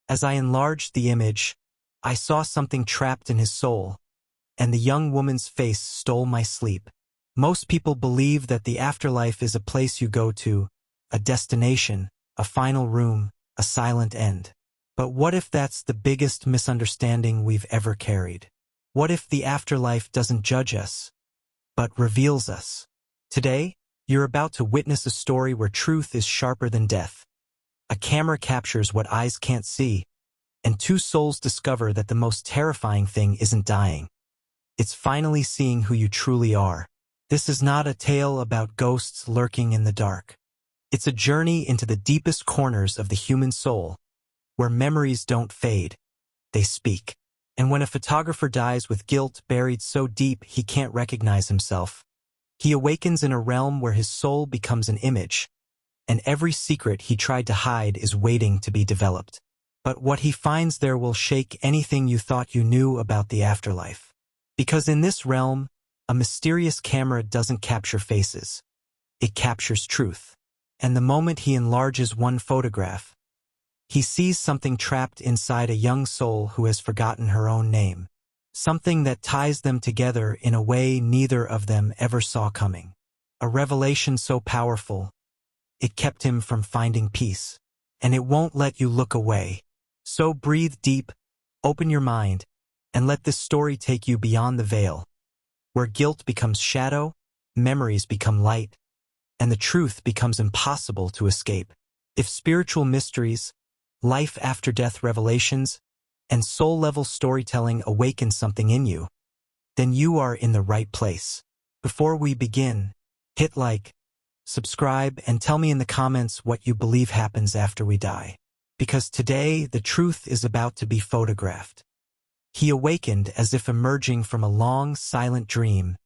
As I enlarged the image, I saw something trapped in his soul, and the young woman's face stole my sleep. Most people believe that the afterlife is a place you go to, a destination, a final room, a silent end. But what if that's the biggest misunderstanding we've ever carried? What if the afterlife doesn't judge us, but reveals us? Today, you're about to witness a story where truth is sharper than death. A camera captures what eyes can't see, and two souls discover that the most terrifying thing isn't dying. It's finally seeing who you truly are. This is not a tale about ghosts lurking in the dark. It's a journey into the deepest corners of the human soul, where memories don't fade, they speak. And when a photographer dies with guilt buried so deep he can't recognize himself, he awakens in a realm where his soul becomes an image, and every secret he tried to hide is waiting to be developed. But what he finds there will shake anything you thought you knew about the afterlife. Because in this realm, a mysterious camera doesn't capture faces. It captures truth. And the moment he enlarges one photograph, he sees something trapped inside a young soul who has forgotten her own name. Something that ties them together in a way neither of them ever saw coming. A revelation so powerful, it kept him from finding peace. And it won't let you look away. So breathe deep, open your mind, and let this story take you beyond the veil, where guilt becomes shadow, memories become light, and the truth becomes impossible to escape. If spiritual mysteries, life after death revelations, and soul-level storytelling awaken something in you, then you are in the right place. Before we begin, hit like, subscribe, and tell me in the comments what you believe happens after we die. Because today, the truth is about to be photographed. He awakened as if emerging from a long, silent dream,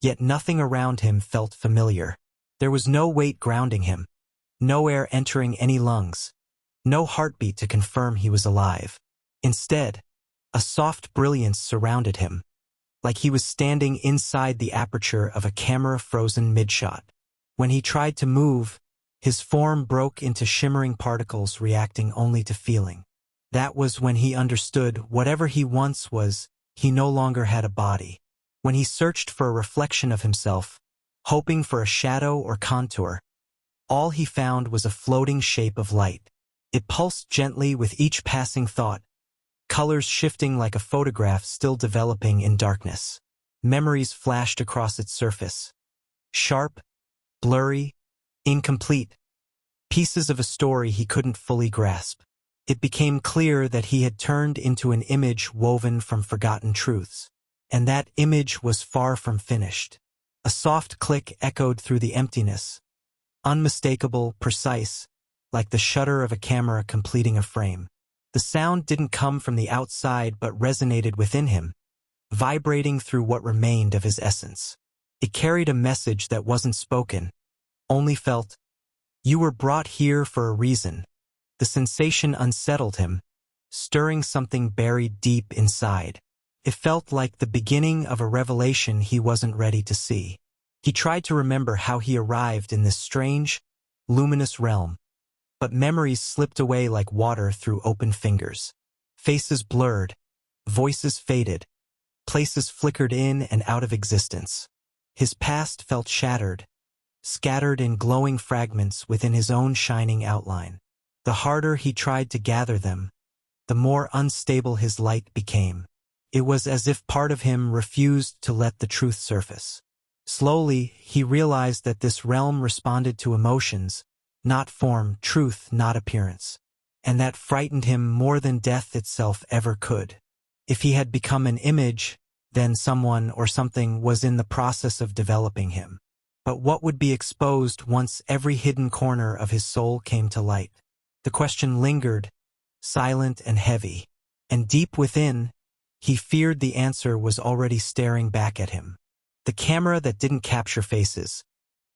yet nothing around him felt familiar. There was no weight grounding him, no air entering any lungs, no heartbeat to confirm he was alive. Instead, a soft brilliance surrounded him, like he was standing inside the aperture of a camera frozen mid-shot. When he tried to move, his form broke into shimmering particles reacting only to feeling. That was when he understood whatever he once was, he no longer had a body. When he searched for a reflection of himself, hoping for a shadow or contour, all he found was a floating shape of light. It pulsed gently with each passing thought, colors shifting like a photograph still developing in darkness. Memories flashed across its surface. Sharp, blurry, incomplete. Pieces of a story he couldn't fully grasp. It became clear that he had turned into an image woven from forgotten truths. And that image was far from finished. A soft click echoed through the emptiness. Unmistakable, precise, like the shutter of a camera completing a frame. The sound didn't come from the outside but resonated within him, vibrating through what remained of his essence. It carried a message that wasn't spoken, only felt. You were brought here for a reason. The sensation unsettled him, stirring something buried deep inside. It felt like the beginning of a revelation he wasn't ready to see. He tried to remember how he arrived in this strange, luminous realm, but memories slipped away like water through open fingers. Faces blurred, voices faded, places flickered in and out of existence. His past felt shattered, scattered in glowing fragments within his own shining outline. The harder he tried to gather them, the more unstable his light became. It was as if part of him refused to let the truth surface. Slowly, he realized that this realm responded to emotions, not form, truth, not appearance. And that frightened him more than death itself ever could. If he had become an image, then someone or something was in the process of developing him. But what would be exposed once every hidden corner of his soul came to light? The question lingered, silent and heavy. And deep within, he feared the answer was already staring back at him. The camera that didn't capture faces,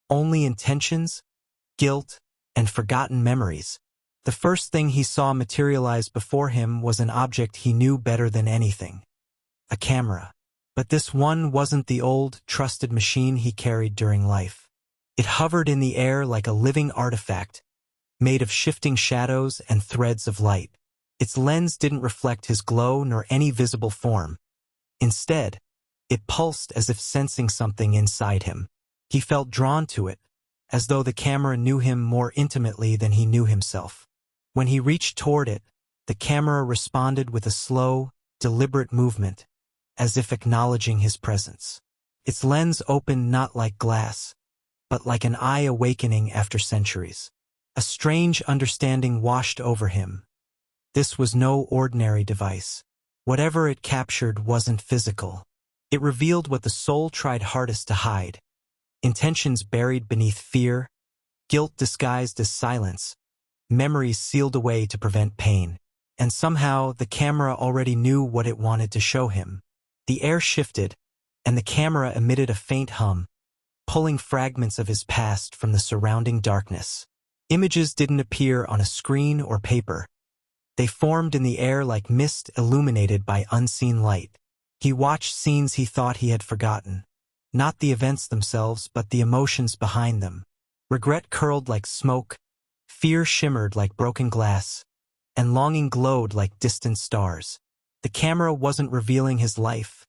only intentions, guilt, and forgotten memories. The first thing he saw materialize before him was an object he knew better than anything. A camera. But this one wasn't the old, trusted machine he carried during life. It hovered in the air like a living artifact, made of shifting shadows and threads of light. Its lens didn't reflect his glow nor any visible form. Instead, it pulsed as if sensing something inside him. He felt drawn to it, as though the camera knew him more intimately than he knew himself. When he reached toward it, the camera responded with a slow, deliberate movement, as if acknowledging his presence. Its lens opened not like glass, but like an eye awakening after centuries. A strange understanding washed over him. This was no ordinary device. Whatever it captured wasn't physical. It revealed what the soul tried hardest to hide. Intentions buried beneath fear, guilt disguised as silence, memories sealed away to prevent pain. And somehow the camera already knew what it wanted to show him. The air shifted, and the camera emitted a faint hum, pulling fragments of his past from the surrounding darkness. Images didn't appear on a screen or paper. They formed in the air like mist illuminated by unseen light. He watched scenes he thought he had forgotten. Not the events themselves, but the emotions behind them. Regret curled like smoke, fear shimmered like broken glass, and longing glowed like distant stars. The camera wasn't revealing his life.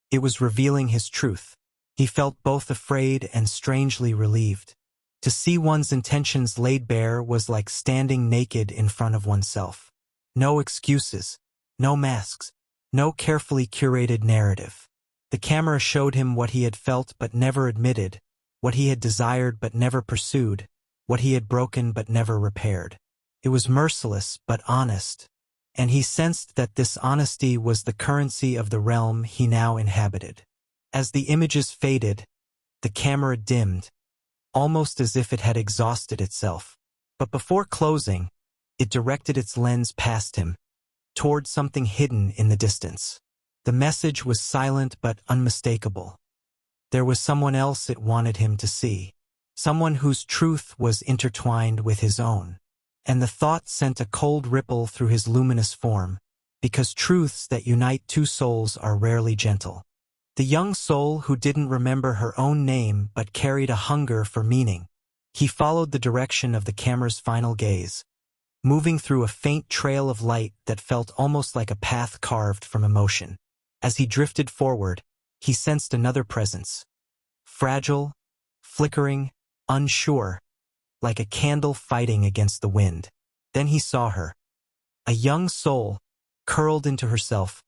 It was revealing his truth. He felt both afraid and strangely relieved. To see one's intentions laid bare was like standing naked in front of oneself. No excuses, no masks, no carefully curated narrative. The camera showed him what he had felt but never admitted, what he had desired but never pursued, what he had broken but never repaired. It was merciless but honest, and he sensed that this honesty was the currency of the realm he now inhabited. As the images faded, the camera dimmed, almost as if it had exhausted itself. But before closing, it directed its lens past him, toward something hidden in the distance. The message was silent but unmistakable. There was someone else it wanted him to see, someone whose truth was intertwined with his own. And the thought sent a cold ripple through his luminous form, because truths that unite two souls are rarely gentle. The young soul who didn't remember her own name but carried a hunger for meaning. He followed the direction of the camera's final gaze, moving through a faint trail of light that felt almost like a path carved from emotion. As he drifted forward, he sensed another presence. Fragile, flickering, unsure, like a candle fighting against the wind. Then he saw her. A young soul, curled into herself,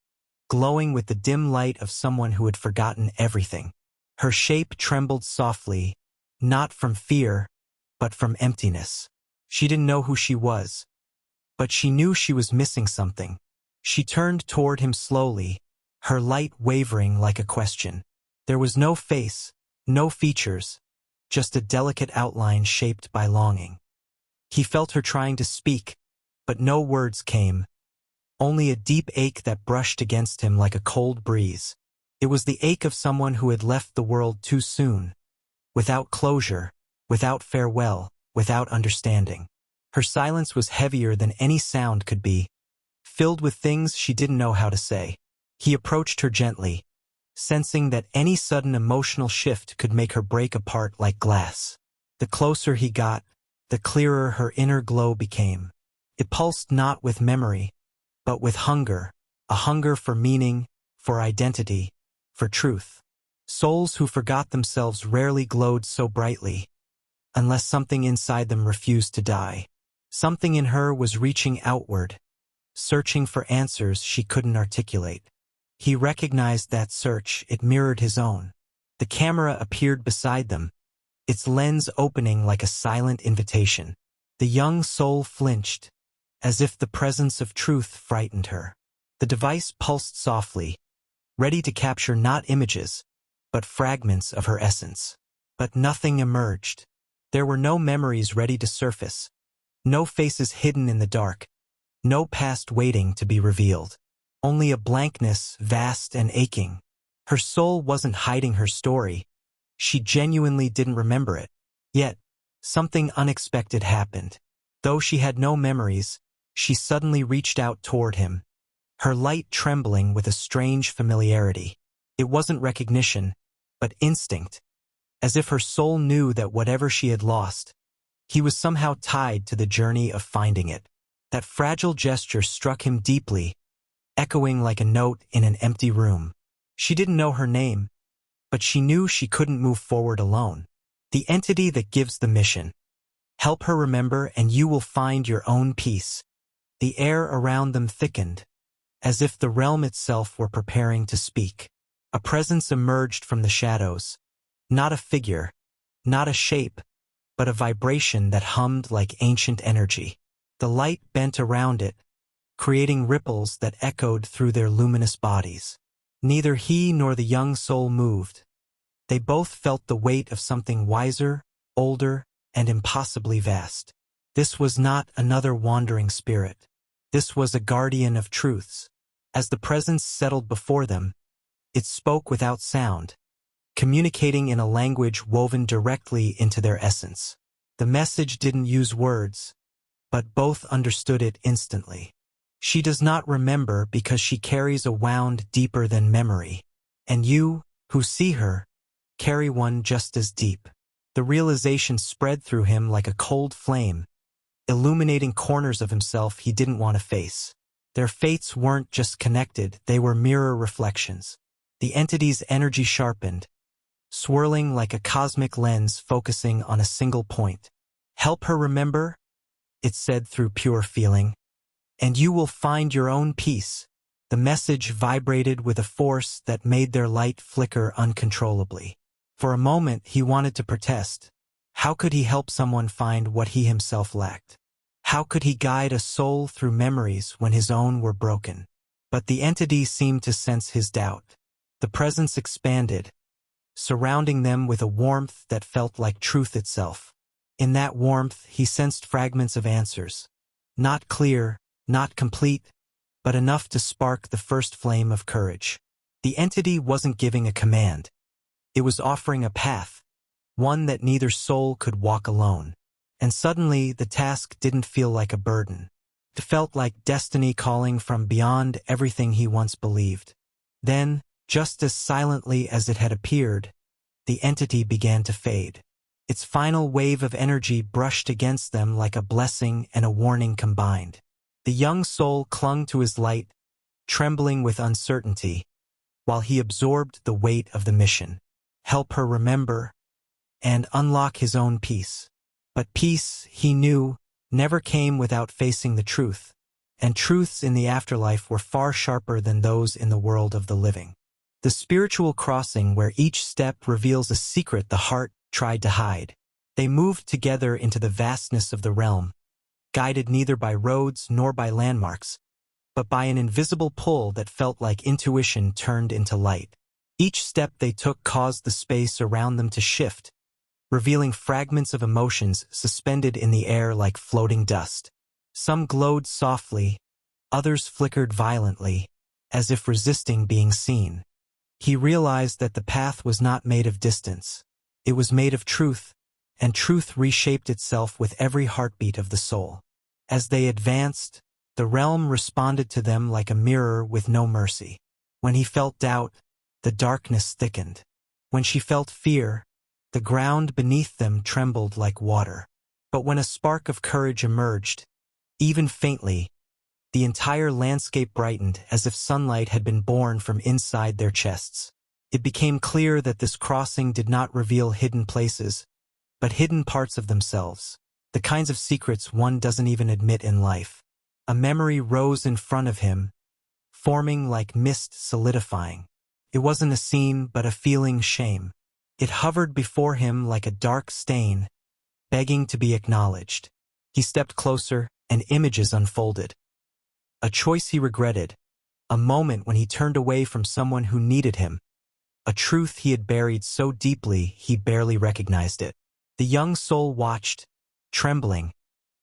glowing with the dim light of someone who had forgotten everything. Her shape trembled softly, not from fear, but from emptiness. She didn't know who she was, but she knew she was missing something. She turned toward him slowly, her light wavering like a question. There was no face, no features, just a delicate outline shaped by longing. He felt her trying to speak, but no words came, only a deep ache that brushed against him like a cold breeze. It was the ache of someone who had left the world too soon, without closure, without farewell, without understanding. Her silence was heavier than any sound could be, filled with things she didn't know how to say. He approached her gently, sensing that any sudden emotional shift could make her break apart like glass. The closer he got, the clearer her inner glow became. It pulsed not with memory, but with hunger, a hunger for meaning, for identity, for truth. Souls who forgot themselves rarely glowed so brightly, unless something inside them refused to die. Something in her was reaching outward, searching for answers she couldn't articulate. He recognized that search. It mirrored his own. The camera appeared beside them, its lens opening like a silent invitation. The young soul flinched, as if the presence of truth frightened her. The device pulsed softly, ready to capture not images, but fragments of her essence. But nothing emerged. There were no memories ready to surface, no faces hidden in the dark, no past waiting to be revealed. Only a blankness, vast and aching. Her soul wasn't hiding her story. She genuinely didn't remember it. Yet, something unexpected happened. Though she had no memories, she suddenly reached out toward him, her light trembling with a strange familiarity. It wasn't recognition, but instinct, as if her soul knew that whatever she had lost, he was somehow tied to the journey of finding it. That fragile gesture struck him deeply, echoing like a note in an empty room. She didn't know her name, but she knew she couldn't move forward alone. The entity that gives the mission. Help her remember and you will find your own peace. The air around them thickened, as if the realm itself were preparing to speak. A presence emerged from the shadows. Not a figure, not a shape, but a vibration that hummed like ancient energy. The light bent around it, creating ripples that echoed through their luminous bodies. Neither he nor the young soul moved. They both felt the weight of something wiser, older, and impossibly vast. This was not another wandering spirit. This was a guardian of truths. As the presence settled before them, it spoke without sound, communicating in a language woven directly into their essence. The message didn't use words, but both understood it instantly. She does not remember because she carries a wound deeper than memory. And you, who see her, carry one just as deep. The realization spread through him like a cold flame, illuminating corners of himself he didn't want to face. Their fates weren't just connected, they were mirror reflections. The entity's energy sharpened, swirling like a cosmic lens focusing on a single point. Help her remember, it said through pure feeling, and you will find your own peace. The message vibrated with a force that made their light flicker uncontrollably. For a moment he wanted to protest. How could he help someone find what he himself lacked? How could he guide a soul through memories when his own were broken? But the entity seemed to sense his doubt. The presence expanded, surrounding them with a warmth that felt like truth itself. In that warmth he sensed fragments of answers. Not clear, not complete, but enough to spark the first flame of courage. The entity wasn't giving a command. It was offering a path, one that neither soul could walk alone. And suddenly the task didn't feel like a burden. It felt like destiny calling from beyond everything he once believed. Then, just as silently as it had appeared, the entity began to fade. Its final wave of energy brushed against them like a blessing and a warning combined. The young soul clung to his light, trembling with uncertainty, while he absorbed the weight of the mission. Help her remember and unlock his own peace. But peace, he knew, never came without facing the truth, and truths in the afterlife were far sharper than those in the world of the living. The spiritual crossing where each step reveals a secret the heart tried to hide. They moved together into the vastness of the realm, guided neither by roads nor by landmarks, but by an invisible pull that felt like intuition turned into light. Each step they took caused the space around them to shift, revealing fragments of emotions suspended in the air like floating dust. Some glowed softly, others flickered violently, as if resisting being seen. He realized that the path was not made of distance. It was made of truth, and truth reshaped itself with every heartbeat of the soul. As they advanced, the realm responded to them like a mirror with no mercy. When he felt doubt, the darkness thickened. When she felt fear, the ground beneath them trembled like water. But when a spark of courage emerged, even faintly, the entire landscape brightened as if sunlight had been born from inside their chests. It became clear that this crossing did not reveal hidden places, but hidden parts of themselves, the kinds of secrets one doesn't even admit in life. A memory rose in front of him, forming like mist solidifying. It wasn't a scene, but a feeling shame. It hovered before him like a dark stain, begging to be acknowledged. He stepped closer, and images unfolded. A choice he regretted, a moment when he turned away from someone who needed him, a truth he had buried so deeply he barely recognized it. The young soul watched, trembling,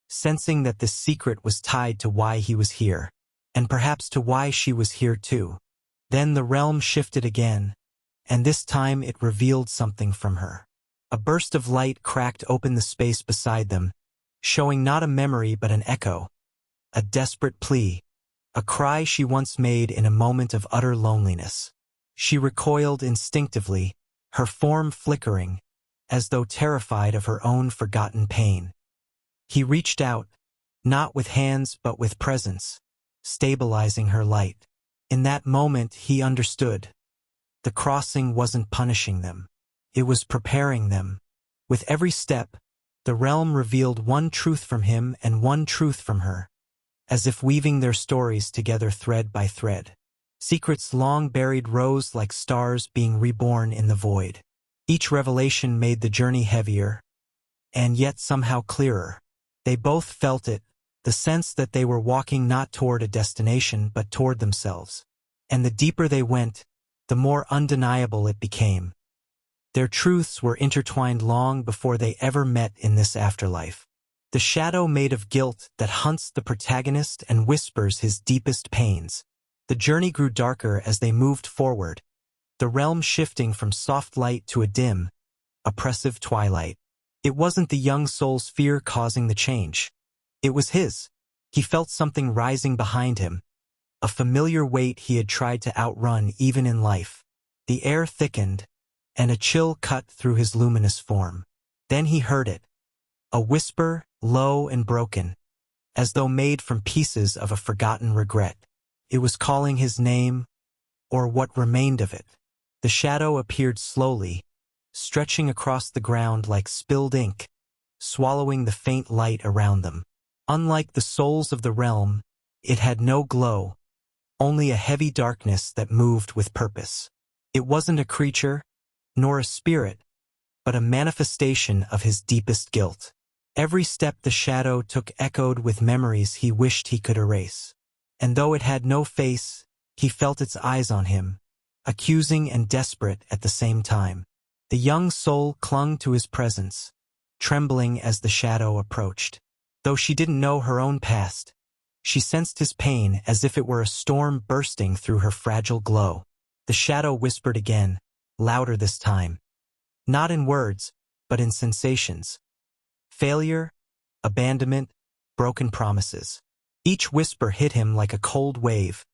sensing that this secret was tied to why he was here, and perhaps to why she was here too. Then the realm shifted again, and this time it revealed something from her. A burst of light cracked open the space beside them, showing not a memory but an echo, a desperate plea, a cry she once made in a moment of utter loneliness. She recoiled instinctively, her form flickering, as though terrified of her own forgotten pain. He reached out, not with hands but with presence, stabilizing her light. In that moment he understood. The crossing wasn't punishing them. It was preparing them. With every step, the realm revealed one truth from him and one truth from her, as if weaving their stories together thread by thread. Secrets long buried rose like stars being reborn in the void. Each revelation made the journey heavier, and yet somehow clearer. They both felt it, the sense that they were walking not toward a destination but toward themselves. And the deeper they went, the more undeniable it became. Their truths were intertwined long before they ever met in this afterlife. The shadow made of guilt that hunts the protagonist and whispers his deepest pains. The journey grew darker as they moved forward, the realm shifting from soft light to a dim, oppressive twilight. It wasn't the young soul's fear causing the change. It was his. He felt something rising behind him, a familiar weight he had tried to outrun even in life. The air thickened, and a chill cut through his luminous form. Then he heard it, a whisper, low and broken, as though made from pieces of a forgotten regret. It was calling his name, or what remained of it. The shadow appeared slowly, stretching across the ground like spilled ink, swallowing the faint light around them. Unlike the souls of the realm, it had no glow, only a heavy darkness that moved with purpose. It wasn't a creature, nor a spirit, but a manifestation of his deepest guilt. Every step the shadow took echoed with memories he wished he could erase. And though it had no face, he felt its eyes on him, accusing and desperate at the same time. The young soul clung to his presence, trembling as the shadow approached. Though she didn't know her own past, she sensed his pain as if it were a storm bursting through her fragile glow. The shadow whispered again, louder this time. Not in words, but in sensations. Failure, abandonment, broken promises. Each whisper hit him like a cold wave,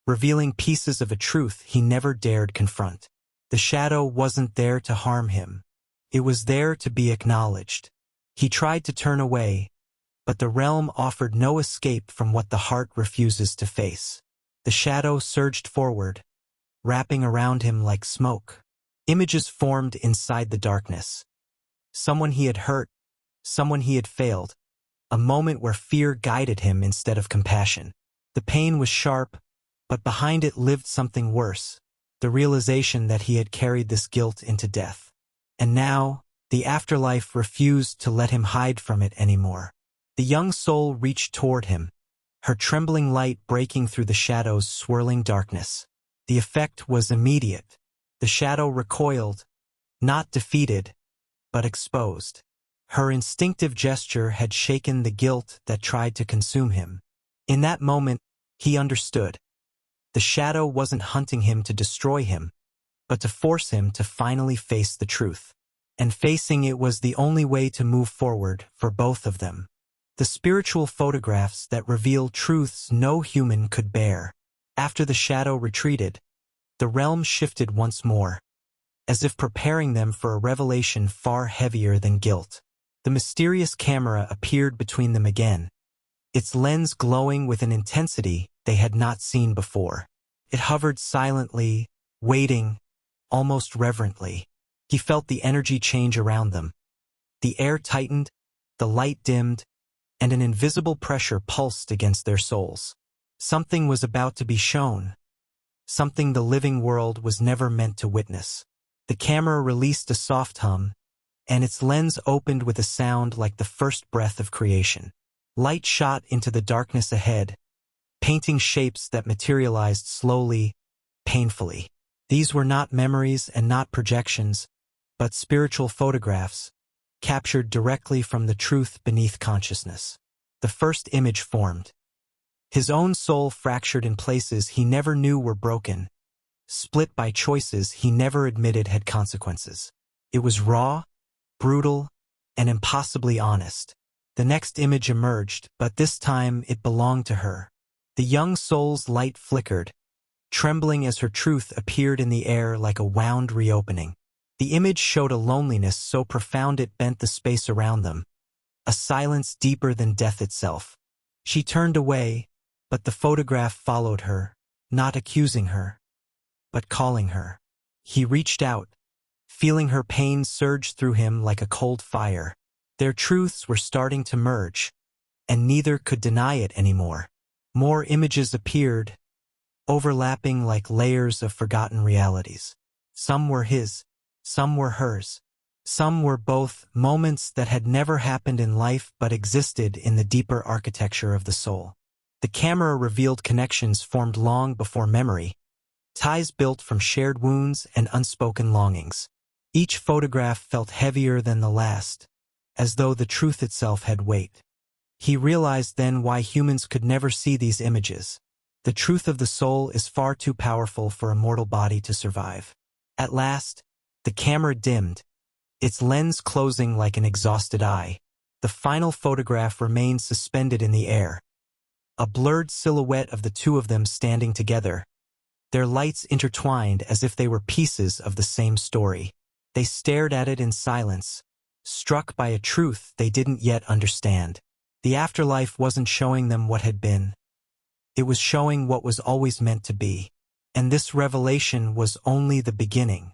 revealing pieces of a truth he never dared confront. The shadow wasn't there to harm him. It was there to be acknowledged. He tried to turn away, but the realm offered no escape from what the heart refuses to face. The shadow surged forward, wrapping around him like smoke. Images formed inside the darkness. Someone he had hurt, someone he had failed, a moment where fear guided him instead of compassion. The pain was sharp, but behind it lived something worse, the realization that he had carried this guilt into death. And now, the afterlife refused to let him hide from it anymore. The young soul reached toward him, her trembling light breaking through the shadow's swirling darkness. The effect was immediate. The shadow recoiled, not defeated, but exposed. Her instinctive gesture had shaken the guilt that tried to consume him. In that moment, he understood. The shadow wasn't hunting him to destroy him, but to force him to finally face the truth. And facing it was the only way to move forward for both of them. The spiritual photographs that reveal truths no human could bear. After the shadow retreated, the realm shifted once more, as if preparing them for a revelation far heavier than guilt. The mysterious camera appeared between them again, its lens glowing with an intensity they had not seen before. It hovered silently, waiting, almost reverently. He felt the energy change around them. The air tightened, the light dimmed, and an invisible pressure pulsed against their souls. Something was about to be shown, something the living world was never meant to witness. The camera released a soft hum, and its lens opened with a sound like the first breath of creation. Light shot into the darkness ahead, painting shapes that materialized slowly, painfully. These were not memories and not projections, but spiritual photographs, captured directly from the truth beneath consciousness. The first image formed. His own soul fractured in places he never knew were broken, split by choices he never admitted had consequences. It was raw, brutal, and impossibly honest. The next image emerged, but this time it belonged to her. The young soul's light flickered, trembling as her truth appeared in the air like a wound reopening. The image showed a loneliness so profound it bent the space around them, a silence deeper than death itself. She turned away, but the photograph followed her, not accusing her, but calling her. He reached out, feeling her pain surge through him like a cold fire. Their truths were starting to merge, and neither could deny it anymore. More images appeared, overlapping like layers of forgotten realities. Some were his, some were hers. Some were both, moments that had never happened in life but existed in the deeper architecture of the soul. The camera revealed connections formed long before memory, ties built from shared wounds and unspoken longings. Each photograph felt heavier than the last, as though the truth itself had weight. He realized then why humans could never see these images. The truth of the soul is far too powerful for a mortal body to survive. At last, the camera dimmed, its lens closing like an exhausted eye. The final photograph remained suspended in the air, a blurred silhouette of the two of them standing together, their lights intertwined as if they were pieces of the same story. They stared at it in silence, struck by a truth they didn't yet understand. The afterlife wasn't showing them what had been. It was showing what was always meant to be. And this revelation was only the beginning.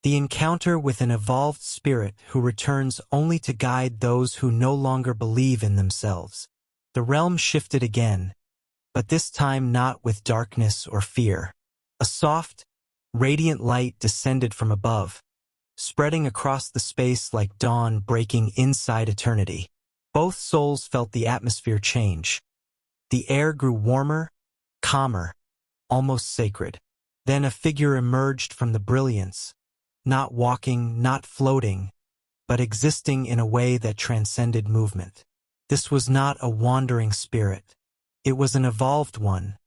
The encounter with an evolved spirit who returns only to guide those who no longer believe in themselves. The realm shifted again, but this time not with darkness or fear. A soft, radiant light descended from above, spreading across the space like dawn breaking inside eternity. Both souls felt the atmosphere change. The air grew warmer, calmer, almost sacred. Then a figure emerged from the brilliance, not walking, not floating, but existing in a way that transcended movement. This was not a wandering spirit. It was an evolved one,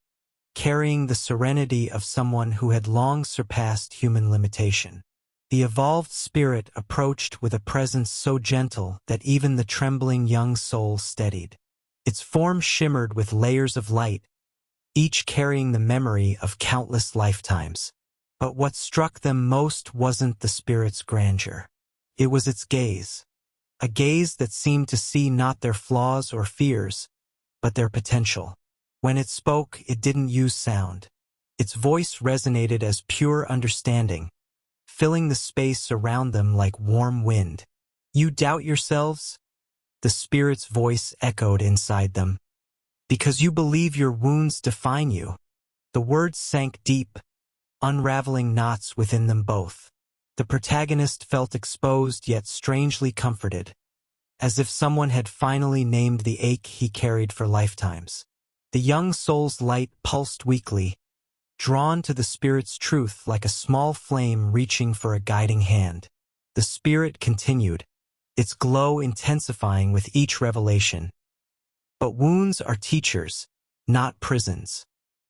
carrying the serenity of someone who had long surpassed human limitation. The evolved spirit approached with a presence so gentle that even the trembling young soul steadied. Its form shimmered with layers of light, each carrying the memory of countless lifetimes. But what struck them most wasn't the spirit's grandeur. It was its gaze, a gaze that seemed to see not their flaws or fears, but their potential. When it spoke, it didn't use sound. Its voice resonated as pure understanding, filling the space around them like warm wind. "You doubt yourselves?" The spirit's voice echoed inside them. "Because you believe your wounds define you." The words sank deep, unraveling knots within them both. The protagonist felt exposed yet strangely comforted, as if someone had finally named the ache he carried for lifetimes. The young soul's light pulsed weakly, drawn to the spirit's truth like a small flame reaching for a guiding hand. The spirit continued, its glow intensifying with each revelation. But wounds are teachers, not prisons.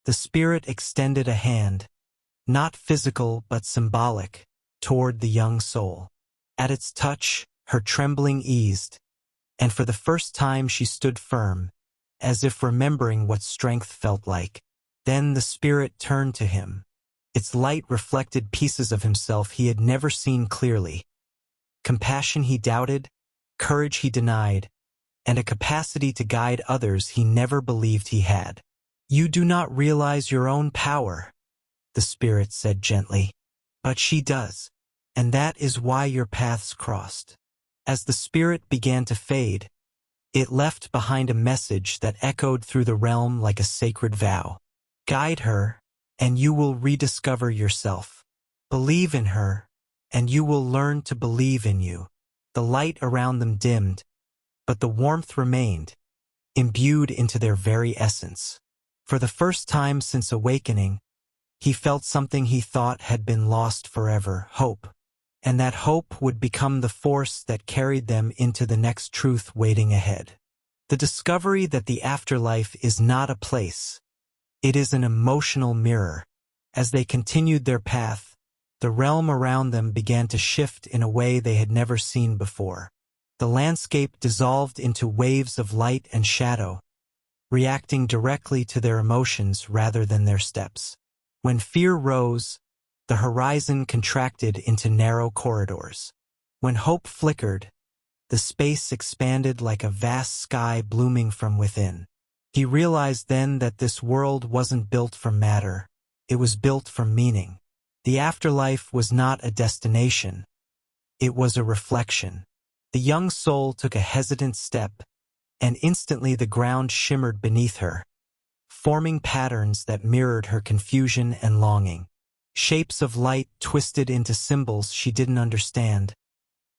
The spirit extended a hand, not physical but symbolic, toward the young soul. At its touch, her trembling eased, and for the first time she stood firm, as if remembering what strength felt like. Then the spirit turned to him. Its light reflected pieces of himself he had never seen clearly. Compassion he doubted, courage he denied, and a capacity to guide others he never believed he had. "You do not realize your own power," the spirit said gently. "But she does, and that is why your paths crossed." As the spirit began to fade, it left behind a message that echoed through the realm like a sacred vow. "Guide her, and you will rediscover yourself. Believe in her, and you will learn to believe in you." The light around them dimmed, but the warmth remained, imbued into their very essence. For the first time since awakening, he felt something he thought had been lost forever, hope. And that hope would become the force that carried them into the next truth waiting ahead. The discovery that the afterlife is not a place. It is an emotional mirror. As they continued their path, the realm around them began to shift in a way they had never seen before. The landscape dissolved into waves of light and shadow, reacting directly to their emotions rather than their steps. When fear rose, the horizon contracted into narrow corridors. When hope flickered, the space expanded like a vast sky blooming from within. He realized then that this world wasn't built from matter, it was built from meaning. The afterlife was not a destination, it was a reflection. The young soul took a hesitant step, and instantly the ground shimmered beneath her, forming patterns that mirrored her confusion and longing. Shapes of light twisted into symbols she didn't understand,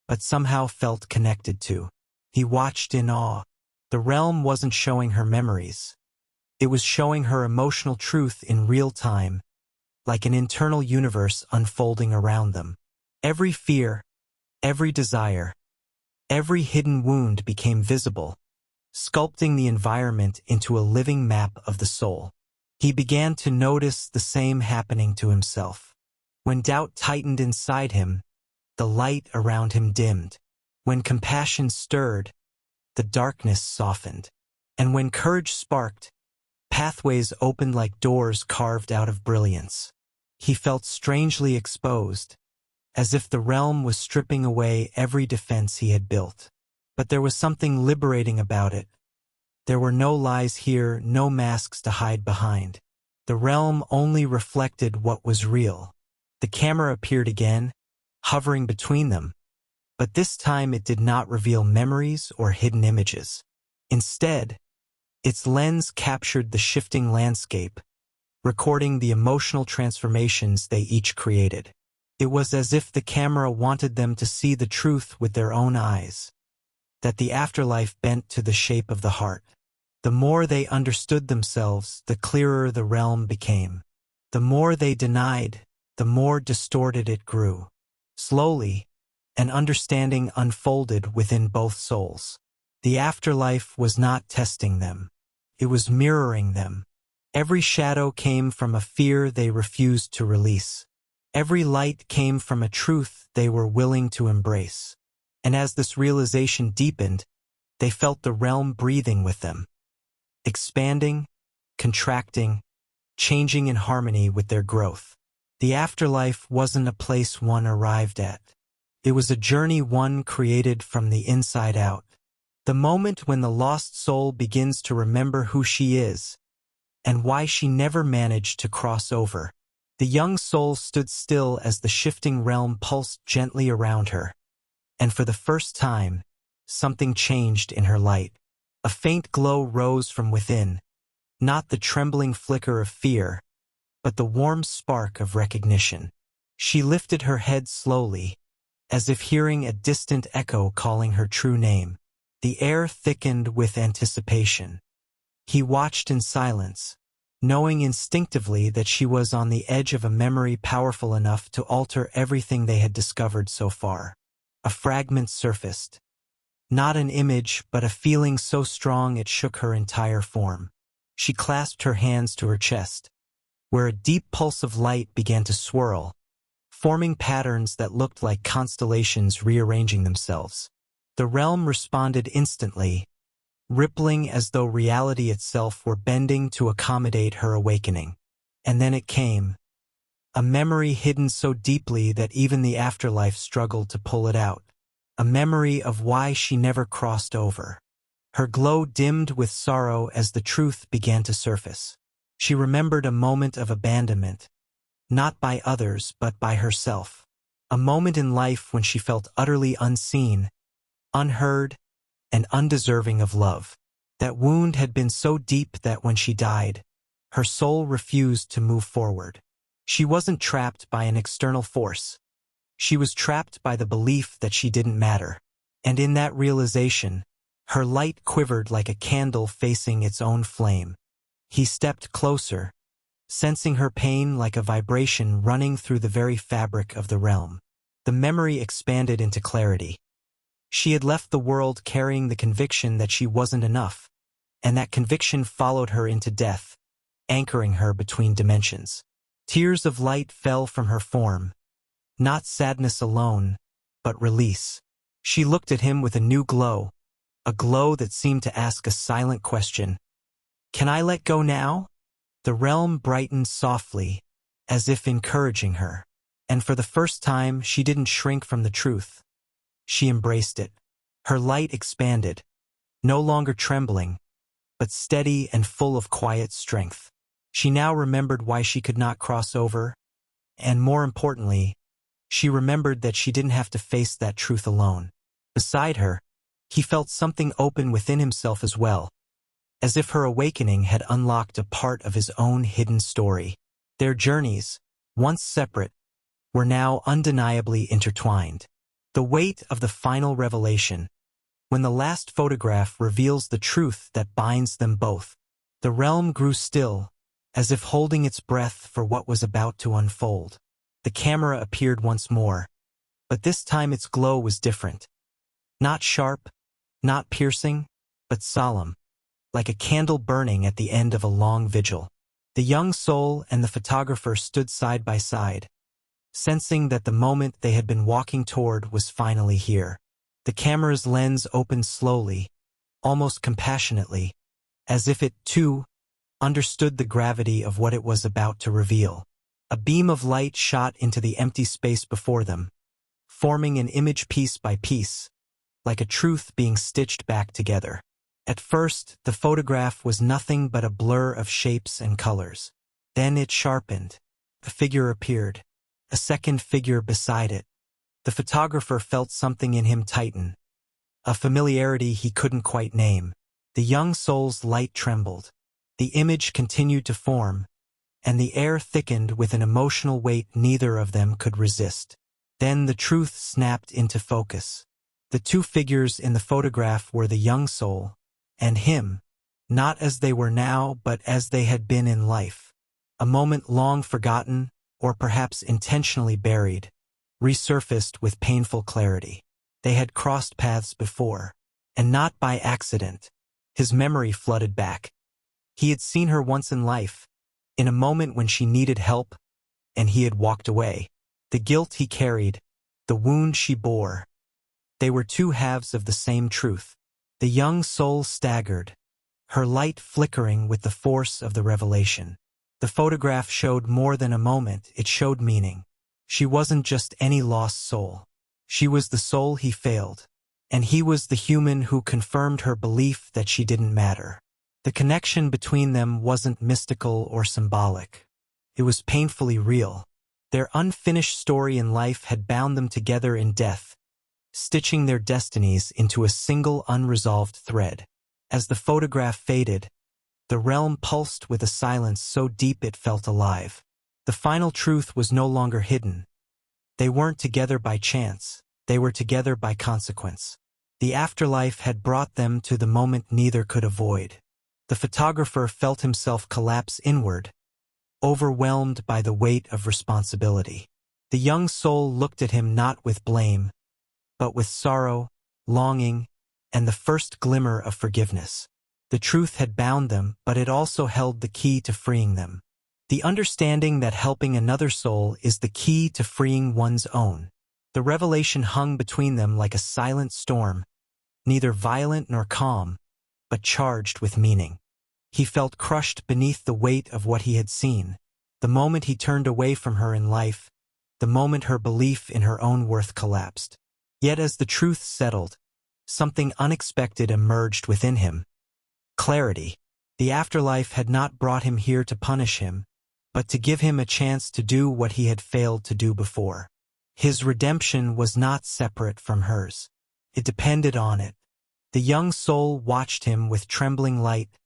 but somehow felt connected to. He watched in awe. The realm wasn't showing her memories. It was showing her emotional truth in real time, like an internal universe unfolding around them. Every fear, every desire, every hidden wound became visible, sculpting the environment into a living map of the soul. He began to notice the same happening to himself. When doubt tightened inside him, the light around him dimmed. When compassion stirred, the darkness softened. And when courage sparked, pathways opened like doors carved out of brilliance. He felt strangely exposed, as if the realm was stripping away every defense he had built. But there was something liberating about it. There were no lies here, no masks to hide behind. The realm only reflected what was real. The camera appeared again, hovering between them, but this time it did not reveal memories or hidden images. Instead, its lens captured the shifting landscape, recording the emotional transformations they each created. It was as if the camera wanted them to see the truth with their own eyes, that the afterlife bent to the shape of the heart. The more they understood themselves, the clearer the realm became. The more they denied, the more distorted it grew. Slowly, an understanding unfolded within both souls. The afterlife was not testing them. It was mirroring them. Every shadow came from a fear they refused to release. Every light came from a truth they were willing to embrace. And as this realization deepened, they felt the realm breathing with them, expanding, contracting, changing in harmony with their growth. The afterlife wasn't a place one arrived at. It was a journey one created from the inside out. The moment when the lost soul begins to remember who she is and why she never managed to cross over. The young soul stood still as the shifting realm pulsed gently around her, and for the first time, something changed in her light. A faint glow rose from within, not the trembling flicker of fear, but the warm spark of recognition. She lifted her head slowly, as if hearing a distant echo calling her true name. The air thickened with anticipation. He watched in silence, knowing instinctively that she was on the edge of a memory powerful enough to alter everything they had discovered so far. A fragment surfaced. Not an image, but a feeling so strong it shook her entire form. She clasped her hands to her chest, where a deep pulse of light began to swirl, forming patterns that looked like constellations rearranging themselves. The realm responded instantly, rippling as though reality itself were bending to accommodate her awakening. And then it came, a memory hidden so deeply that even the afterlife struggled to pull it out. A memory of why she never crossed over. Her glow dimmed with sorrow as the truth began to surface. She remembered a moment of abandonment, not by others but by herself. A moment in life when she felt utterly unseen, unheard, and undeserving of love. That wound had been so deep that when she died, her soul refused to move forward. She wasn't trapped by an external force. She was trapped by the belief that she didn't matter. And in that realization, her light quivered like a candle facing its own flame. He stepped closer, sensing her pain like a vibration running through the very fabric of the realm. The memory expanded into clarity. She had left the world carrying the conviction that she wasn't enough, and that conviction followed her into death, anchoring her between dimensions. Tears of light fell from her form, not sadness alone, but release. She looked at him with a new glow, a glow that seemed to ask a silent question. Can I let go now? The realm brightened softly, as if encouraging her. And for the first time, she didn't shrink from the truth. She embraced it. Her light expanded, no longer trembling, but steady and full of quiet strength. She now remembered why she could not cross over, and more importantly, she remembered that she didn't have to face that truth alone. Beside her, he felt something open within himself as well, as if her awakening had unlocked a part of his own hidden story. Their journeys, once separate, were now undeniably intertwined. The weight of the final revelation, when the last photograph reveals the truth that binds them both. The realm grew still, as if holding its breath for what was about to unfold. The camera appeared once more, but this time its glow was different. Not sharp, not piercing, but solemn, like a candle burning at the end of a long vigil. The young soul and the photographer stood side by side, sensing that the moment they had been walking toward was finally here. The camera's lens opened slowly, almost compassionately, as if it, too, understood the gravity of what it was about to reveal. A beam of light shot into the empty space before them, forming an image piece by piece, like a truth being stitched back together. At first, the photograph was nothing but a blur of shapes and colors. Then it sharpened. A figure appeared, a second figure beside it. The photographer felt something in him tighten, a familiarity he couldn't quite name. The young soul's light trembled. The image continued to form, and the air thickened with an emotional weight neither of them could resist. Then the truth snapped into focus. The two figures in the photograph were the young soul and him, not as they were now but as they had been in life. A moment long forgotten, or perhaps intentionally buried, resurfaced with painful clarity. They had crossed paths before, and not by accident. His memory flooded back. He had seen her once in life, in a moment when she needed help, and he had walked away. The guilt he carried, the wound she bore, they were two halves of the same truth. The young soul staggered, her light flickering with the force of the revelation. The photograph showed more than a moment, it showed meaning. She wasn't just any lost soul. She was the soul he failed, and he was the human who confirmed her belief that she didn't matter. The connection between them wasn't mystical or symbolic. It was painfully real. Their unfinished story in life had bound them together in death, stitching their destinies into a single unresolved thread. As the photograph faded, the realm pulsed with a silence so deep it felt alive. The final truth was no longer hidden. They weren't together by chance, they were together by consequence. The afterlife had brought them to the moment neither could avoid. The photographer felt himself collapse inward, overwhelmed by the weight of responsibility. The young soul looked at him not with blame, but with sorrow, longing, and the first glimmer of forgiveness. The truth had bound them, but it also held the key to freeing them. The understanding that helping another soul is the key to freeing one's own. The revelation hung between them like a silent storm, neither violent nor calm, but charged with meaning. He felt crushed beneath the weight of what he had seen. The moment he turned away from her in life, the moment her belief in her own worth collapsed. Yet as the truth settled, something unexpected emerged within him. Clarity. The afterlife had not brought him here to punish him, but to give him a chance to do what he had failed to do before. His redemption was not separate from hers. It depended on it. The young soul watched him with trembling light,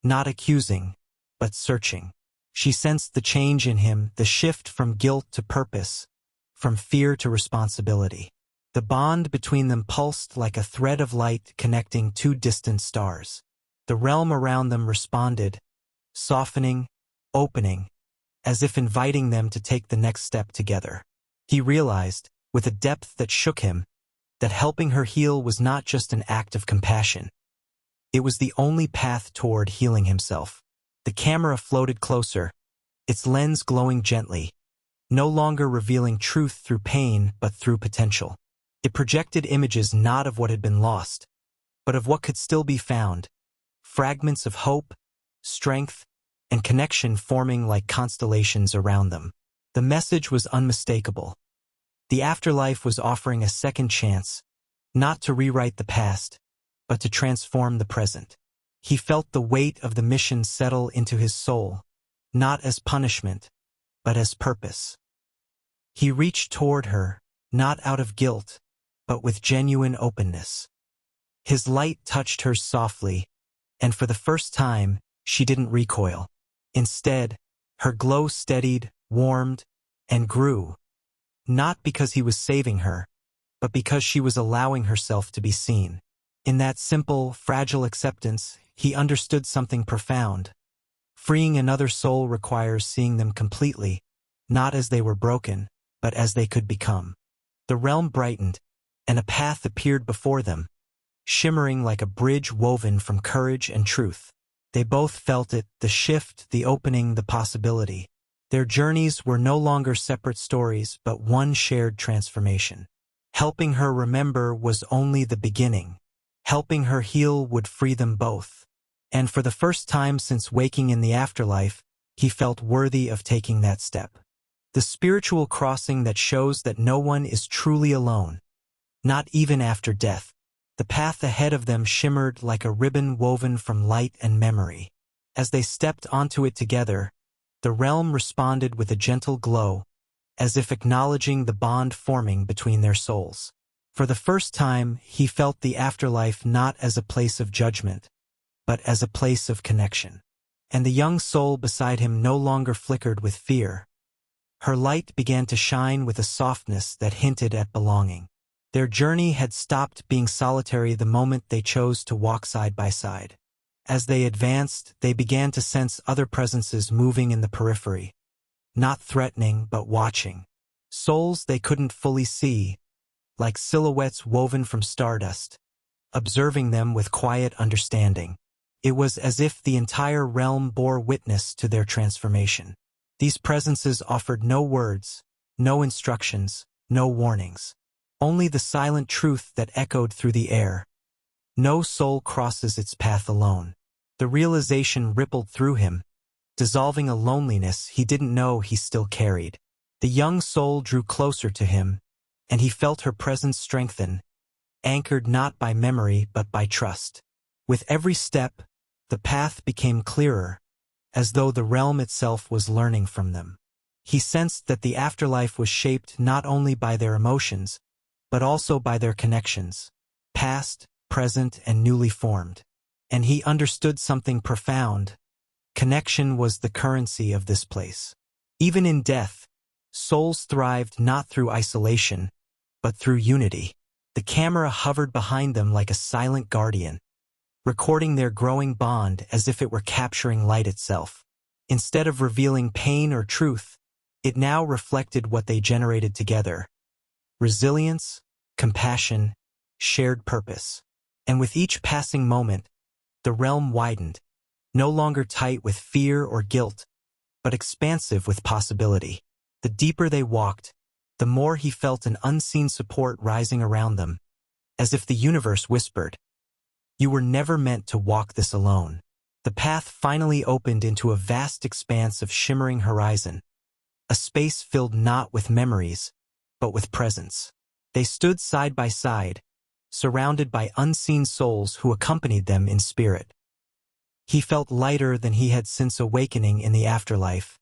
not accusing, but searching. She sensed the change in him, the shift from guilt to purpose, from fear to responsibility. The bond between them pulsed like a thread of light connecting two distant stars. The realm around them responded, softening, opening, as if inviting them to take the next step together. He realized, with a depth that shook him, that helping her heal was not just an act of compassion. It was the only path toward healing himself. The camera floated closer, its lens glowing gently, no longer revealing truth through pain but through potential. It projected images not of what had been lost, but of what could still be found, fragments of hope, strength, and connection forming like constellations around them. The message was unmistakable. The afterlife was offering a second chance, not to rewrite the past, but to transform the present. He felt the weight of the mission settle into his soul, not as punishment, but as purpose. He reached toward her, not out of guilt, but with genuine openness. His light touched hers softly, and for the first time, she didn't recoil. Instead, her glow steadied, warmed, and grew, not because he was saving her, but because she was allowing herself to be seen. In that simple, fragile acceptance, he understood something profound. Freeing another soul requires seeing them completely, not as they were broken, but as they could become. The realm brightened, and a path appeared before them, shimmering like a bridge woven from courage and truth. They both felt it, the shift, the opening, the possibility. Their journeys were no longer separate stories, but one shared transformation. Helping her remember was only the beginning. Helping her heal would free them both. And for the first time since waking in the afterlife, he felt worthy of taking that step. The spiritual crossing that shows that no one is truly alone, not even after death. The path ahead of them shimmered like a ribbon woven from light and memory. As they stepped onto it together, the realm responded with a gentle glow, as if acknowledging the bond forming between their souls. For the first time, he felt the afterlife not as a place of judgment, but as a place of connection. And the young soul beside him no longer flickered with fear. Her light began to shine with a softness that hinted at belonging. Their journey had stopped being solitary the moment they chose to walk side by side. As they advanced, they began to sense other presences moving in the periphery, not threatening but watching. Souls they couldn't fully see, like silhouettes woven from stardust, observing them with quiet understanding. It was as if the entire realm bore witness to their transformation. These presences offered no words, no instructions, no warnings. Only the silent truth that echoed through the air. No soul crosses its path alone. The realization rippled through him, dissolving a loneliness he didn't know he still carried. The young soul drew closer to him, and he felt her presence strengthen, anchored not by memory but by trust. With every step, the path became clearer, as though the realm itself was learning from them. He sensed that the afterlife was shaped not only by their emotions, but also by their connections, past, present, and newly formed. And he understood something profound. Connection was the currency of this place. Even in death, souls thrived not through isolation, but through unity. The camera hovered behind them like a silent guardian, recording their growing bond as if it were capturing light itself. Instead of revealing pain or truth, it now reflected what they generated together: resilience, compassion, shared purpose. And with each passing moment, the realm widened, no longer tight with fear or guilt, but expansive with possibility. The deeper they walked, the more he felt an unseen support rising around them, as if the universe whispered, "You were never meant to walk this alone." The path finally opened into a vast expanse of shimmering horizon, a space filled not with memories, but with presence. They stood side by side, surrounded by unseen souls who accompanied them in spirit. He felt lighter than he had since awakening in the afterlife,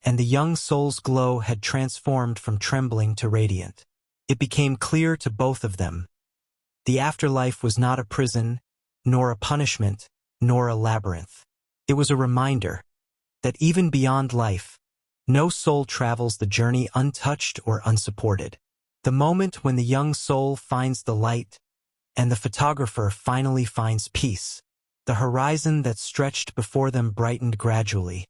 and the young soul's glow had transformed from trembling to radiant. It became clear to both of them. The afterlife was not a prison, nor a punishment, nor a labyrinth. It was a reminder that even beyond life, no soul travels the journey untouched or unsupported. The moment when the young soul finds the light, and the photographer finally finds peace, the horizon that stretched before them brightened gradually,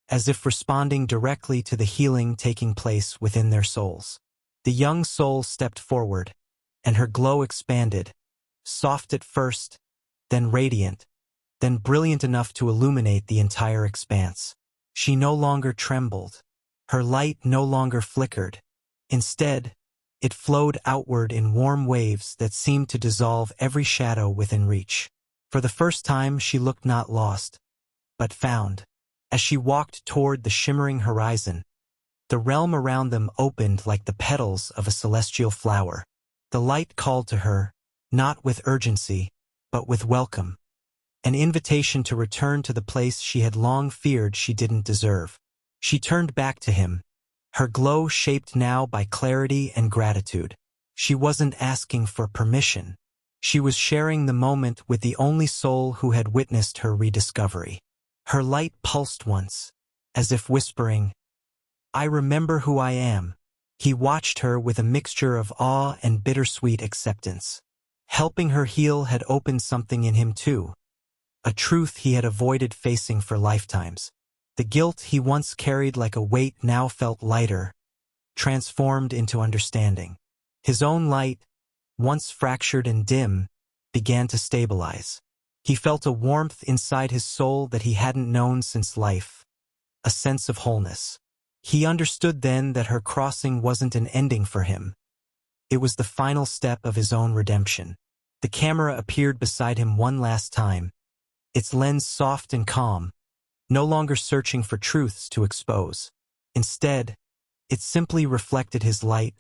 as if responding directly to the healing taking place within their souls. The young soul stepped forward, and her glow expanded, soft at first, then radiant, then brilliant enough to illuminate the entire expanse. She no longer trembled. Her light no longer flickered. Instead, it flowed outward in warm waves that seemed to dissolve every shadow within reach. For the first time, she looked not lost, but found. As she walked toward the shimmering horizon, the realm around them opened like the petals of a celestial flower. The light called to her, not with urgency, but with welcome. an invitation to return to the place she had long feared she didn't deserve. She turned back to him, her glow shaped now by clarity and gratitude. She wasn't asking for permission. She was sharing the moment with the only soul who had witnessed her rediscovery. Her light pulsed once, as if whispering, "I remember who I am." He watched her with a mixture of awe and bittersweet acceptance. Helping her heal had opened something in him too, a truth he had avoided facing for lifetimes. The guilt he once carried like a weight now felt lighter, transformed into understanding. His own light, once fractured and dim, began to stabilize. He felt a warmth inside his soul that he hadn't known since life, a sense of wholeness. He understood then that her crossing wasn't an ending for him. It was the final step of his own redemption. The camera appeared beside him one last time, its lens soft and calm, no longer searching for truths to expose. Instead, it simply reflected his light,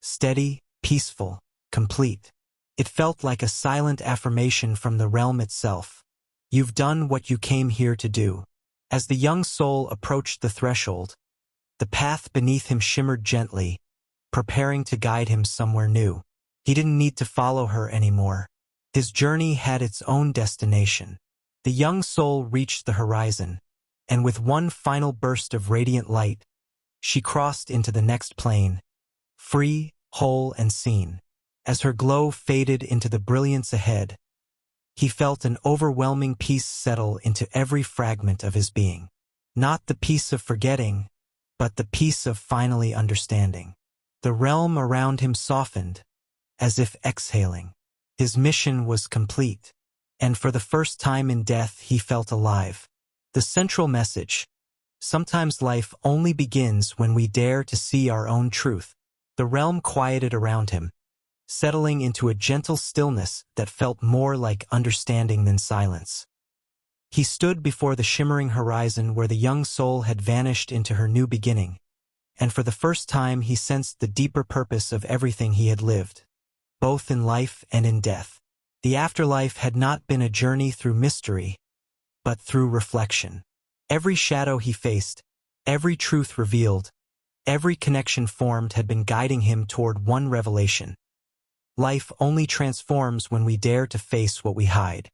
steady, peaceful, complete. It felt like a silent affirmation from the realm itself. You've done what you came here to do. As the young soul approached the threshold, the path beneath him shimmered gently, preparing to guide him somewhere new. He didn't need to follow her anymore. His journey had its own destination. The young soul reached the horizon, and with one final burst of radiant light, she crossed into the next plane, free, whole, and seen. As her glow faded into the brilliance ahead, he felt an overwhelming peace settle into every fragment of his being. Not the peace of forgetting, but the peace of finally understanding. The realm around him softened, as if exhaling. His mission was complete, and for the first time in death he felt alive. The central message: sometimes life only begins when we dare to see our own truth. The realm quieted around him, settling into a gentle stillness that felt more like understanding than silence. He stood before the shimmering horizon where the young soul had vanished into her new beginning, and for the first time he sensed the deeper purpose of everything he had lived, both in life and in death. The afterlife had not been a journey through mystery, but through reflection. Every shadow he faced, every truth revealed, every connection formed had been guiding him toward one revelation: life only transforms when we dare to face what we hide.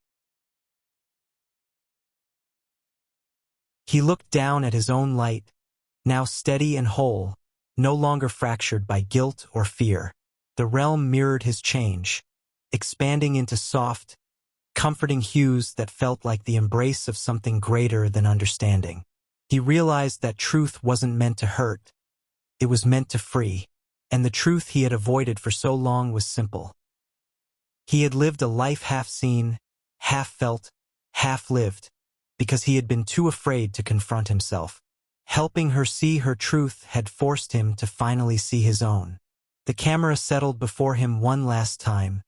He looked down at his own light, now steady and whole, no longer fractured by guilt or fear. The realm mirrored his change, expanding into soft, comforting hues that felt like the embrace of something greater than understanding. He realized that truth wasn't meant to hurt, it was meant to free, and the truth he had avoided for so long was simple. He had lived a life half seen, half felt, half lived, because he had been too afraid to confront himself. Helping her see her truth had forced him to finally see his own. The camera settled before him one last time,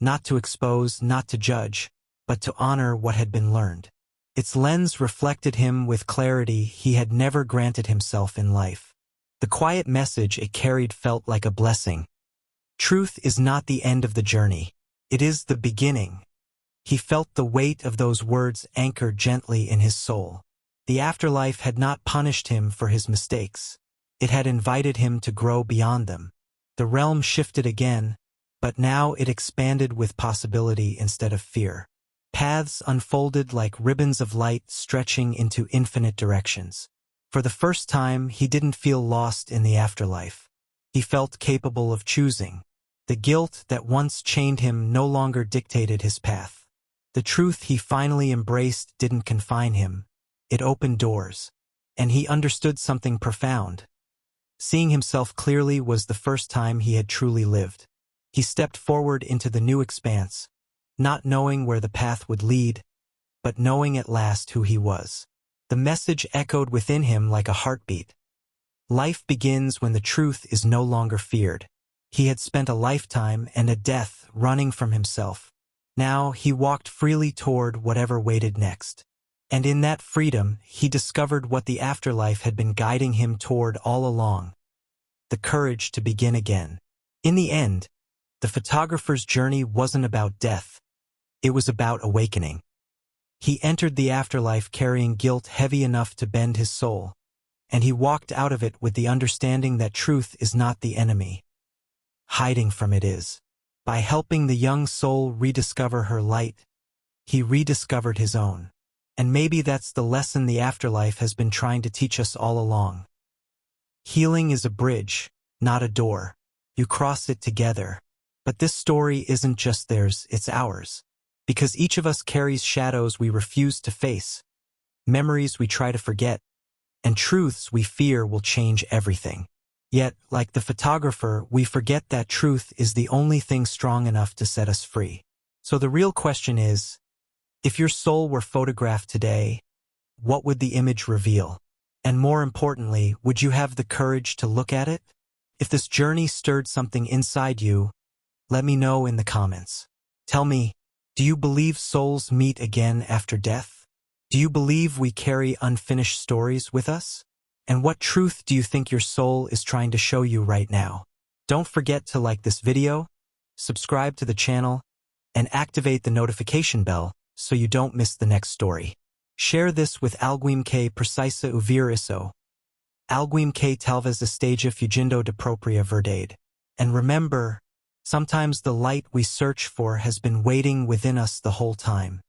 not to expose, not to judge, but to honor what had been learned. Its lens reflected him with clarity he had never granted himself in life. The quiet message it carried felt like a blessing. Truth is not the end of the journey. It is the beginning. He felt the weight of those words anchor gently in his soul. The afterlife had not punished him for his mistakes. It had invited him to grow beyond them. The realm shifted again, but now it expanded with possibility instead of fear. Paths unfolded like ribbons of light stretching into infinite directions. For the first time, he didn't feel lost in the afterlife. He felt capable of choosing. The guilt that once chained him no longer dictated his path. The truth he finally embraced didn't confine him. It opened doors. And he understood something profound. Seeing himself clearly was the first time he had truly lived. He stepped forward into the new expanse, not knowing where the path would lead, but knowing at last who he was. The message echoed within him like a heartbeat. Life begins when the truth is no longer feared. He had spent a lifetime and a death running from himself. Now he walked freely toward whatever waited next. And in that freedom, he discovered what the afterlife had been guiding him toward all along: the courage to begin again. In the end, the photographer's journey wasn't about death. It was about awakening. He entered the afterlife carrying guilt heavy enough to bend his soul, and he walked out of it with the understanding that truth is not the enemy. Hiding from it is. By helping the young soul rediscover her light, he rediscovered his own. And maybe that's the lesson the afterlife has been trying to teach us all along. Healing is a bridge, not a door. You cross it together. But this story isn't just theirs, it's ours. Because each of us carries shadows we refuse to face, memories we try to forget, and truths we fear will change everything. Yet, like the photographer, we forget that truth is the only thing strong enough to set us free. So the real question is, if your soul were photographed today, what would the image reveal? And more importantly, would you have the courage to look at it? If this journey stirred something inside you, let me know in the comments. Tell me, do you believe souls meet again after death? Do you believe we carry unfinished stories with us? And what truth do you think your soul is trying to show you right now? Don't forget to like this video, subscribe to the channel, and activate the notification bell so you don't miss the next story. Share this with alguém que precisa ouvir isso. Alguém que talvez esteja fugindo da própria verdade. And remember, sometimes the light we search for has been waiting within us the whole time.